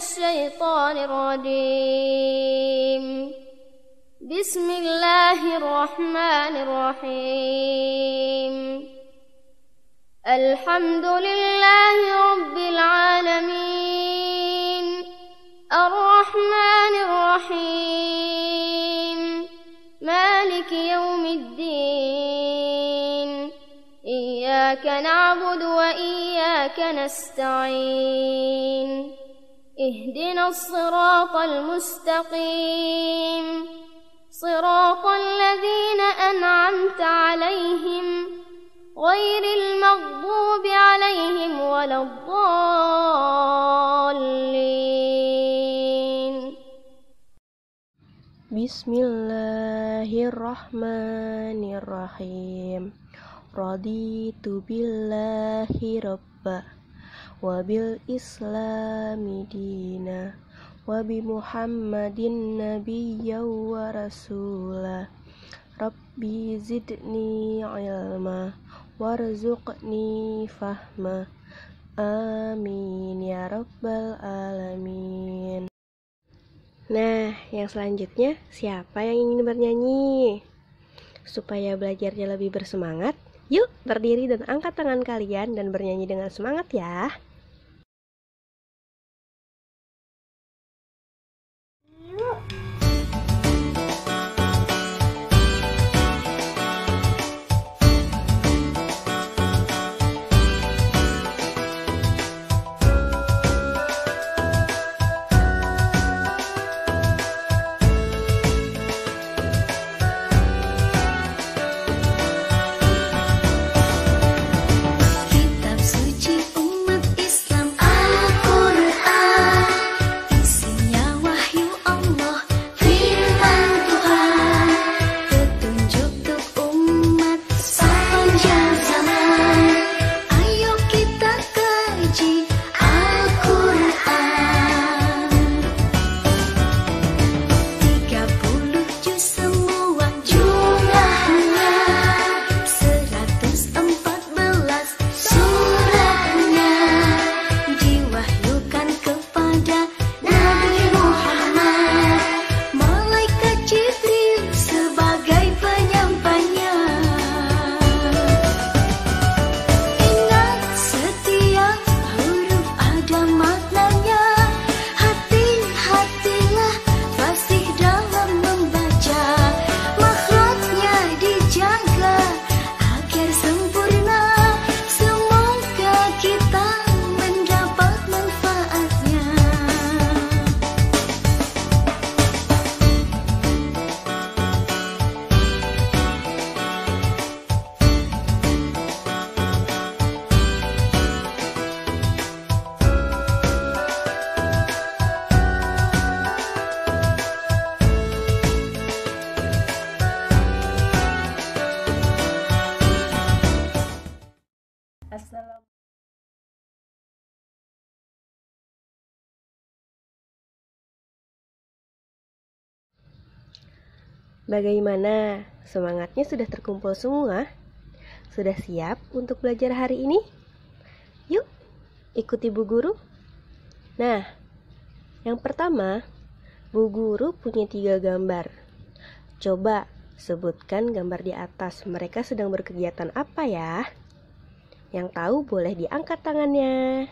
الشيطان الرجيم بسم الله الرحمن الرحيم الحمد لله رب العالمين الرحمن الرحيم مالك يوم الدين إياك نعبد وإياك نستعين اهدنا الصراط المستقيم صراط الذين أنعمت عليهم غير المغضوب عليهم ولا الضالين. Bismillahirrahmanirrahim. Raditu billahi rabba wa bil islami dina wa bi muhammadin nabiyya wa rasula. Rabbi zidni ilma warzuqni fahma. Amin ya rabbal alamin. Nah, yang selanjutnya siapa yang ingin bernyanyi? Supaya belajarnya lebih bersemangat, yuk berdiri dan angkat tangan kalian dan bernyanyi dengan semangat ya. Bagaimana? Semangatnya sudah terkumpul semua? Sudah siap untuk belajar hari ini? Yuk, ikuti Bu Guru. Nah, yang pertama, Bu Guru punya 3 gambar. Coba sebutkan gambar di atas. Mereka sedang berkegiatan apa ya? Yang tahu boleh diangkat tangannya.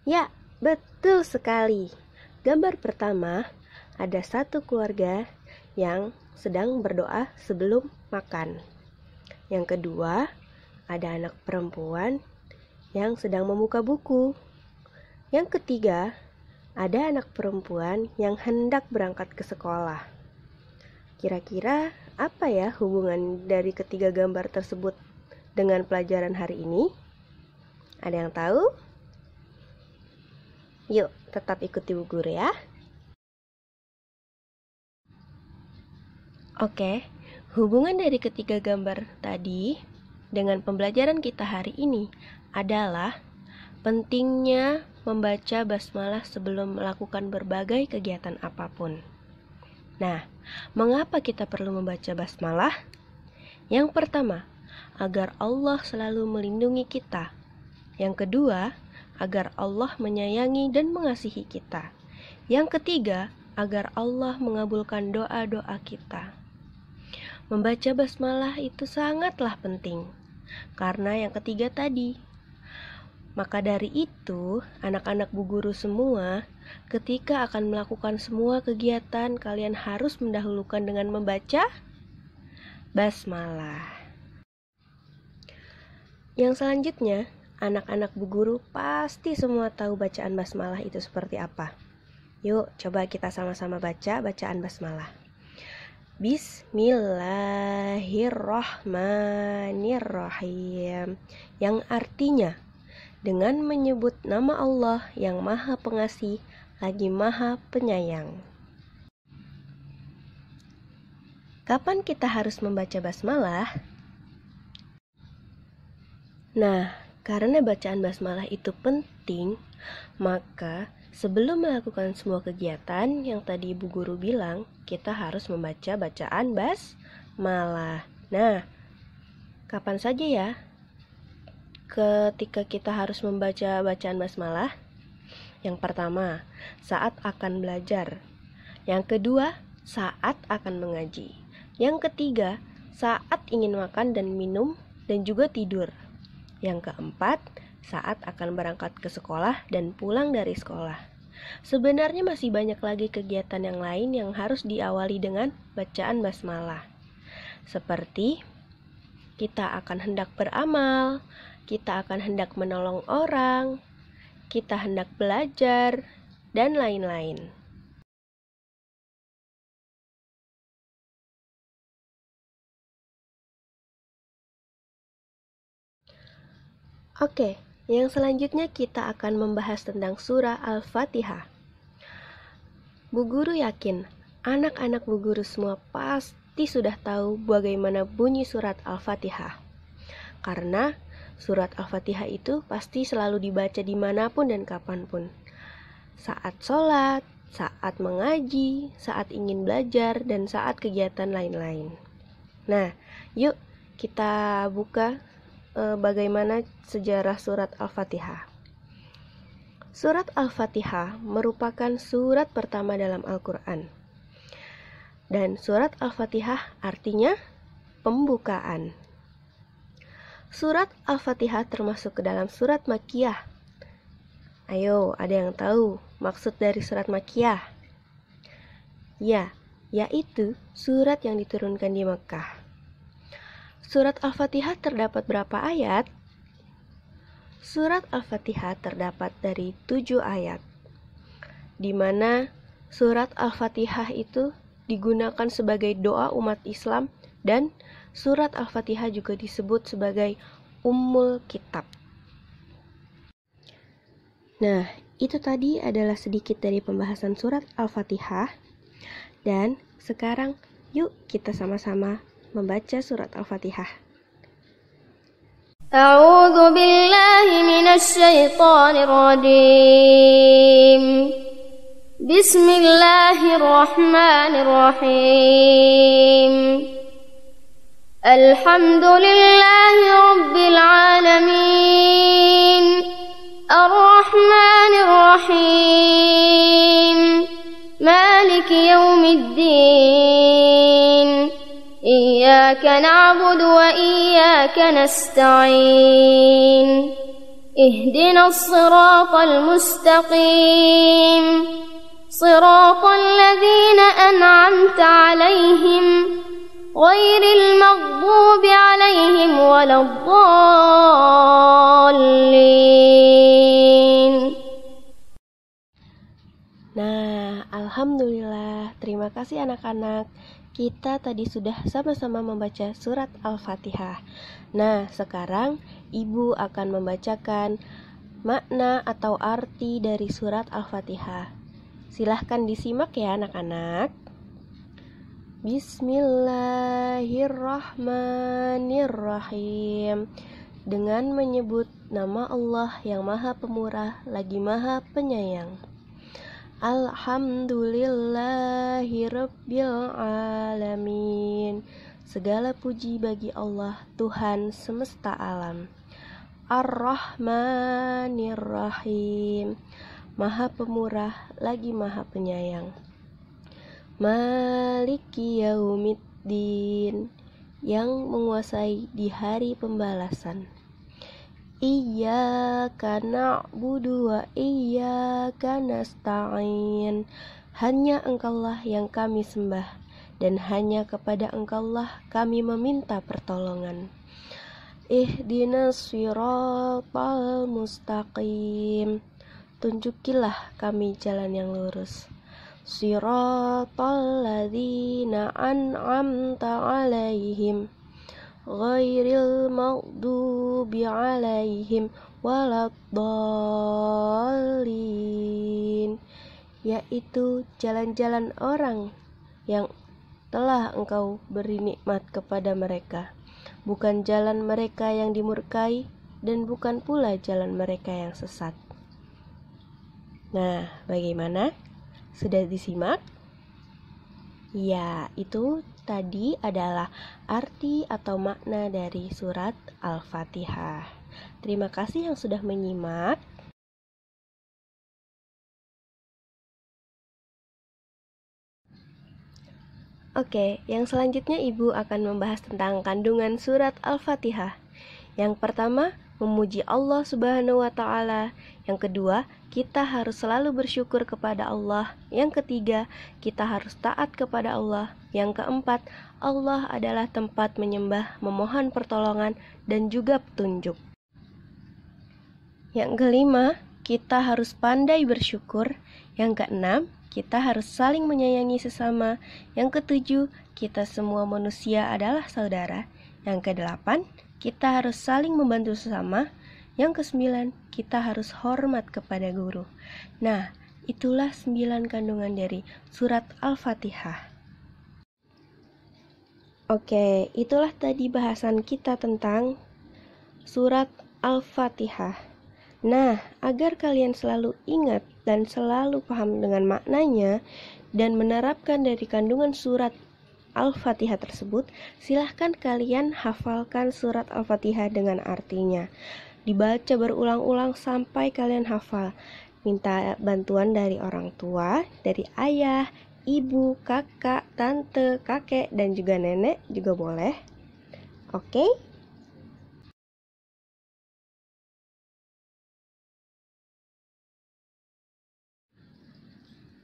Ya, betul sekali. Gambar pertama, ada satu keluarga yang sedang berdoa sebelum makan. Yang kedua, ada anak perempuan yang sedang membuka buku. Yang ketiga, ada anak perempuan yang hendak berangkat ke sekolah. Kira-kira apa ya hubungan dari ketiga gambar tersebut dengan pelajaran hari ini? Ada yang tahu? Yuk, tetap ikuti Bu Guru ya. Oke, hubungan dari ketiga gambar tadi dengan pembelajaran kita hari ini adalah pentingnya membaca basmalah sebelum melakukan berbagai kegiatan apapun. Nah, mengapa kita perlu membaca basmalah? Yang pertama, agar Allah selalu melindungi kita. Yang kedua, agar Allah menyayangi dan mengasihi kita. Yang ketiga, agar Allah mengabulkan doa-doa kita. Membaca basmalah itu sangatlah penting, karena yang ketiga tadi. Maka dari itu, anak-anak Bu Guru semua, ketika akan melakukan semua kegiatan, kalian harus mendahulukan dengan membaca basmalah. Yang selanjutnya, anak-anak Bu Guru pasti semua tahu bacaan basmalah itu seperti apa. Yuk, coba kita sama-sama baca bacaan basmalah. Bismillahirrahmanirrahim. Yang artinya, dengan menyebut nama Allah yang Maha Pengasih lagi Maha Penyayang. Kapan kita harus membaca basmalah? Nah, karena bacaan basmalah itu penting, maka sebelum melakukan semua kegiatan yang tadi Ibu Guru bilang, kita harus membaca bacaan basmalah. Nah, kapan saja ya ketika kita harus membaca bacaan basmalah? Yang pertama, saat akan belajar. Yang kedua, saat akan mengaji. Yang ketiga, saat ingin makan dan minum dan juga tidur. Yang keempat, saat akan berangkat ke sekolah dan pulang dari sekolah. Sebenarnya masih banyak lagi kegiatan yang lain yang harus diawali dengan bacaan basmalah. Seperti kita akan hendak beramal, kita akan hendak menolong orang, kita hendak belajar, dan lain-lain. Oke, yang selanjutnya kita akan membahas tentang surah Al-Fatihah. Bu Guru yakin anak-anak Bu Guru semua pasti sudah tahu bagaimana bunyi surat Al-Fatihah. Karena surat Al-Fatihah itu pasti selalu dibaca dimanapun dan kapanpun. Saat sholat, saat mengaji, saat ingin belajar, dan saat kegiatan lain-lain. Nah, yuk kita buka bagaimana sejarah surat Al-Fatihah. Surat Al-Fatihah merupakan surat pertama dalam Al-Quran. Dan surat Al-Fatihah artinya pembukaan. Surat Al-Fatihah termasuk ke dalam surat Makkiyah. Ayo, ada yang tahu maksud dari surat Makkiyah? Ya, yaitu surat yang diturunkan di Mekkah. Surat Al-Fatihah terdapat berapa ayat? Surat Al-Fatihah terdapat dari 7 ayat, di mana surat Al-Fatihah itu digunakan sebagai doa umat Islam dan surat Al-Fatihah juga disebut sebagai Ummul Kitab. Nah, itu tadi adalah sedikit dari pembahasan surat Al-Fatihah. Dan sekarang yuk kita sama-sama membaca surat Al-Fatihah. A'udzu billahi minasy syaithanir rajim. Bismillahirrahmanirrahim. Alhamdulillahi rabbil alamin. Ar-Rahmanir Rahim. Maliki yaumiddin. إياك نعبد وإياك نستعين اهدنا الصراط المستقيم صراط الذين أنعمت عليهم غير المغضوب عليهم ولا الضالين. Nah, alhamdulillah, terima kasih anak-anak. Kita tadi sudah sama-sama membaca surat Al-Fatihah. Nah, sekarang Ibu akan membacakan makna atau arti dari surat Al-Fatihah. Silahkan disimak ya anak-anak. Bismillahirrahmanirrahim. Dengan menyebut nama Allah yang Maha Pemurah lagi Maha Penyayang. Alhamdulillahirabbil alamin. Segala puji bagi Allah, Tuhan semesta alam. Ar-Rahmanir-Rahim, Maha Pemurah lagi Maha Penyayang. Maliki Yaumiddin, yang menguasai di hari pembalasan. Iyyaka na'budu wa iyyaka nasta'in, hanya Engkaulah yang kami sembah dan hanya kepada Engkaulah kami meminta pertolongan. Ihdinas siratal mustaqim, tunjukilah kami jalan yang lurus. Siratal ladzina an'amta 'alaihim ghairil maghdubi 'alaihim waladdallin, yaitu jalan-jalan orang yang telah Engkau beri nikmat kepada mereka, bukan jalan mereka yang dimurkai dan bukan pula jalan mereka yang sesat. Nah, bagaimana? Sudah disimak? Ya, itu tadi adalah arti atau makna dari surat Al-Fatihah. Terima kasih yang sudah menyimak. Oke, yang selanjutnya Ibu akan membahas tentang kandungan surat Al-Fatihah. Yang pertama, memuji Allah Subhanahu wa Ta'ala. Yang kedua, kita harus selalu bersyukur kepada Allah. Yang ketiga, kita harus taat kepada Allah. Yang keempat, Allah adalah tempat menyembah, memohon pertolongan, dan juga petunjuk. Yang kelima, kita harus pandai bersyukur. Yang keenam, kita harus saling menyayangi sesama. Yang ketujuh, kita semua manusia adalah saudara. Yang kedelapan, kita harus saling membantu sesama. Yang kesembilan, kita harus hormat kepada guru. Nah, itulah 9 kandungan dari surat Al-Fatihah. Oke, itulah tadi bahasan kita tentang surat Al-Fatihah. Nah, agar kalian selalu ingat dan selalu paham dengan maknanya dan menerapkan dari kandungan surat Al-Fatihah tersebut, silahkan kalian hafalkan surat Al-Fatihah dengan artinya. Dibaca berulang-ulang sampai kalian hafal. Minta bantuan dari orang tua, dari ayah, ibu, kakak, tante, kakek, dan juga nenek juga boleh. Oke?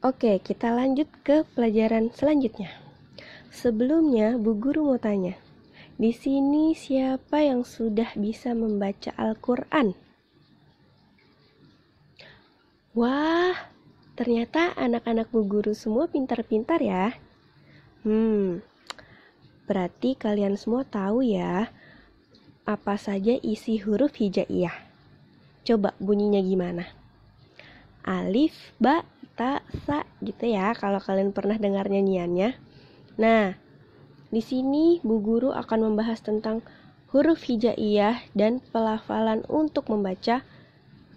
Oke, kita lanjut ke pelajaran selanjutnya. Sebelumnya, Bu Guru mau tanya, di sini siapa yang sudah bisa membaca Al-Quran? Wah, ternyata anak-anak Bu Guru semua pintar-pintar ya. Berarti kalian semua tahu ya apa saja isi huruf hijaiyah. Coba bunyinya gimana? Alif, ba, ta, sa gitu ya kalau kalian pernah dengar nyanyiannya. Nah, di sini Bu Guru akan membahas tentang huruf hijaiyah dan pelafalan untuk membaca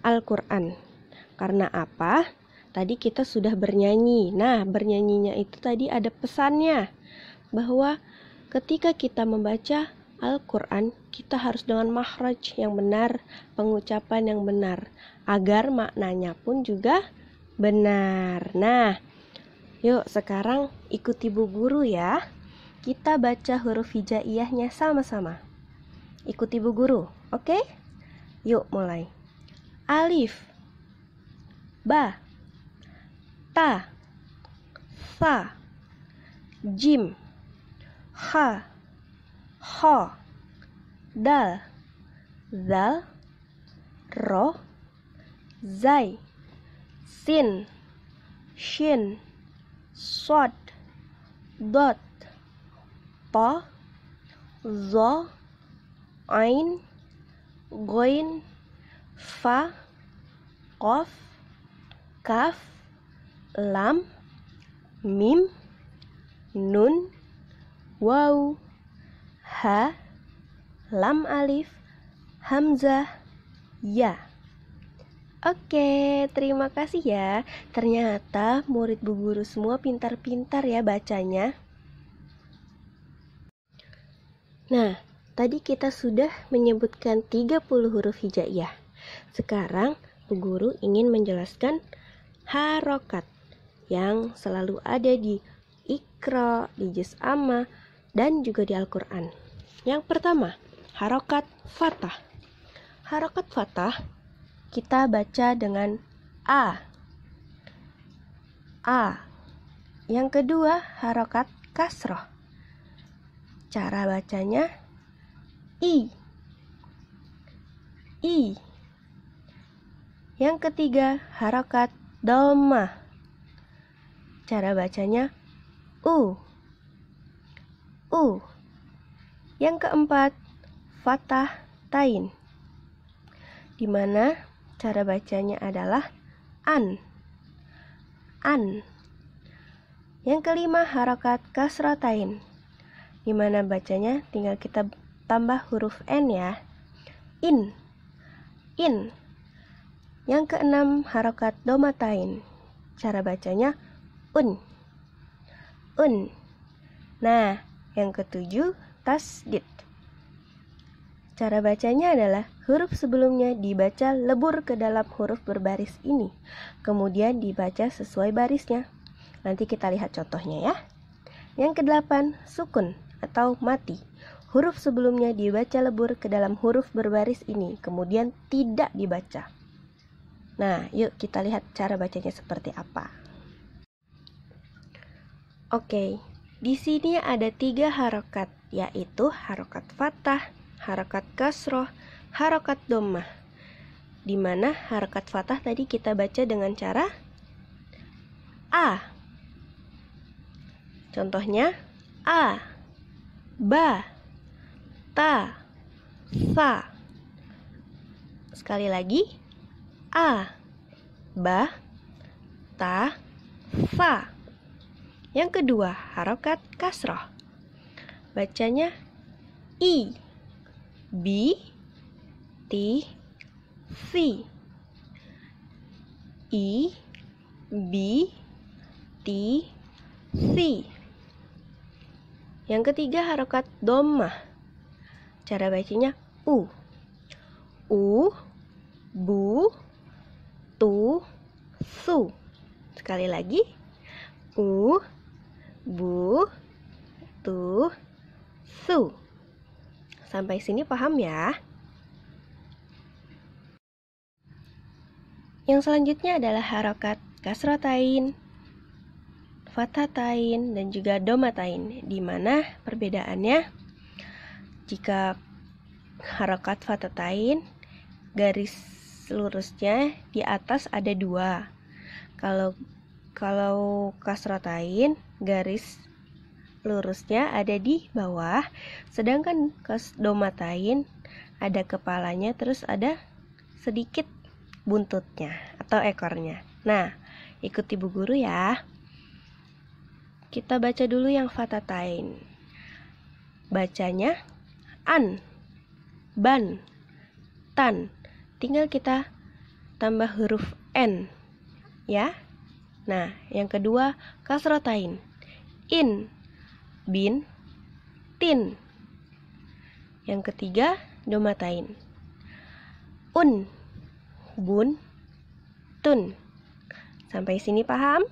Al-Quran. Karena apa? Tadi kita sudah bernyanyi. Nah, bernyanyinya itu tadi ada pesannya bahwa ketika kita membaca Al-Quran, kita harus dengan makhraj yang benar, pengucapan yang benar, agar maknanya pun juga benar. Nah, yuk sekarang ikuti Bu Guru ya. Kita baca huruf hijaiyahnya sama-sama. Ikuti Bu Guru, oke? Yuk mulai. Alif, ba, ta, sa, jim, ha, ho, dal, zal, ro, zai, sin, shin, sod, dot, ta, zo, ain, goin, fa, qaf, kaf, lam, mim, nun, waw, ha, lam alif, hamzah, ya. Oke, terima kasih ya. Ternyata murid Bu Guru semua pintar-pintar ya bacanya. Nah, tadi kita sudah menyebutkan 30 huruf hijaiyah. Sekarang Bu Guru ingin menjelaskan harokat yang selalu ada di Iqra, di Juz Amma, dan juga di Al-Quran. Yang pertama, harokat fathah. Harokat fathah kita baca dengan A. Yang kedua, harokat kasroh. Cara bacanya I. Yang ketiga, harokat dhammah. Cara bacanya U. Yang keempat, fathah tain, di mana cara bacanya adalah an. Yang kelima, harokat kasrotain, di mana bacanya tinggal kita tambah huruf n ya. In. Yang keenam, harokat dhammatain. Cara bacanya un. Nah, yang ketujuh, tasdid. Cara bacanya adalah huruf sebelumnya dibaca lebur ke dalam huruf berbaris ini, kemudian dibaca sesuai barisnya. Nanti kita lihat contohnya ya. Yang kedelapan, sukun atau mati. Huruf sebelumnya dibaca lebur ke dalam huruf berbaris ini, kemudian tidak dibaca. Nah, yuk kita lihat cara bacanya seperti apa. Oke, di sini ada 3 harokat, yaitu harokat fathah, harokat kasroh, harokat dhammah. Di mana harokat fathah tadi kita baca dengan cara A. Contohnya A, ba, ta, sa. Sekali lagi, A, ba, ta, sa. Yang kedua, harokat kasroh. Bacanya I, bi, ti, si. I, bi, ti, si. Yang ketiga, harokat dhammah. Cara bacanya U, bu, tu, su. Sekali lagi, U, bu, tu, su. Sampai sini paham ya? Yang selanjutnya adalah harokat kasrotain, fathatain, dan juga dhammatain. Di mana perbedaannya? Jika harokat fathatain, garis lurusnya di atas ada 2. Kalau kasrotain, garis lurusnya ada di bawah. Sedangkan dhammatain ada kepalanya, terus ada sedikit buntutnya atau ekornya. Nah, ikuti Bu Guru ya. Kita baca dulu yang fathatain. Bacanya an, ban, tan. Tinggal kita tambah huruf n ya. Nah, yang kedua kasrotain. In, bin, tin. Yang ketiga dhammatain. Un, bun, tun. Sampai sini paham?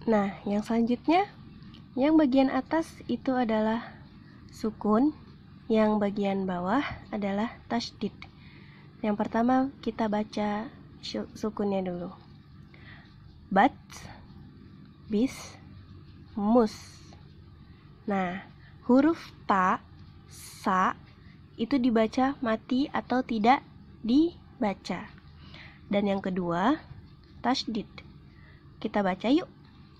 Nah, yang selanjutnya, yang bagian atas itu adalah sukun, yang bagian bawah adalah tasydid. Yang pertama kita baca sukunnya dulu. Bat, bis, mus. Nah, huruf ta, sa itu dibaca mati atau tidak dibaca. Dan yang kedua, tasydid. Kita baca yuk.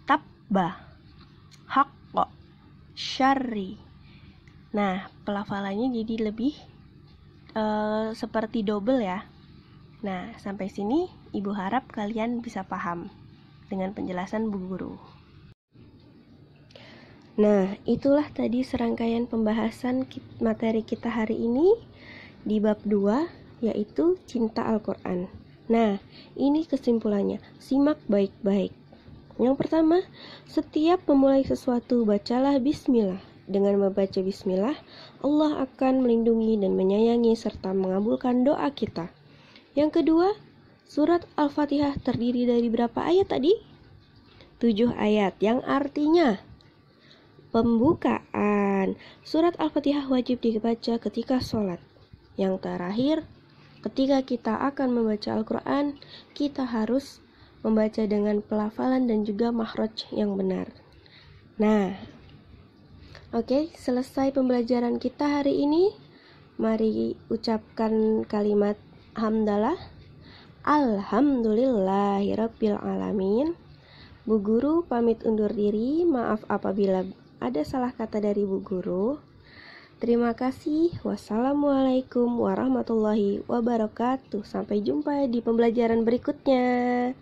Tabba, haqqo, syarri. Nah, pelafalannya jadi lebih seperti double ya. Nah, sampai sini Ibu harap kalian bisa paham dengan penjelasan Bu Guru. Nah, itulah tadi serangkaian pembahasan materi kita hari ini di bab 2, yaitu cinta Al-Quran. Nah, ini kesimpulannya, simak baik-baik. Yang pertama, setiap memulai sesuatu bacalah bismillah. dengan membaca bismillah, Allah akan melindungi dan menyayangi serta mengabulkan doa kita. Yang kedua, surat Al-Fatihah terdiri dari berapa ayat tadi? 7 ayat, yang artinya pembukaan. Surat Al-Fatihah wajib dibaca ketika sholat. Yang terakhir, ketika kita akan membaca Al-Quran, kita harus membaca dengan pelafalan dan juga makhraj yang benar. Nah, oke, selesai pembelajaran kita hari ini. Mari ucapkan kalimat hamdalah. Alhamdulillahirabbil alamin. Bu Guru pamit undur diri. Maaf apabila ada salah kata dari Bu Guru. Terima kasih. Wassalamualaikum warahmatullahi wabarakatuh. Sampai jumpa di pembelajaran berikutnya.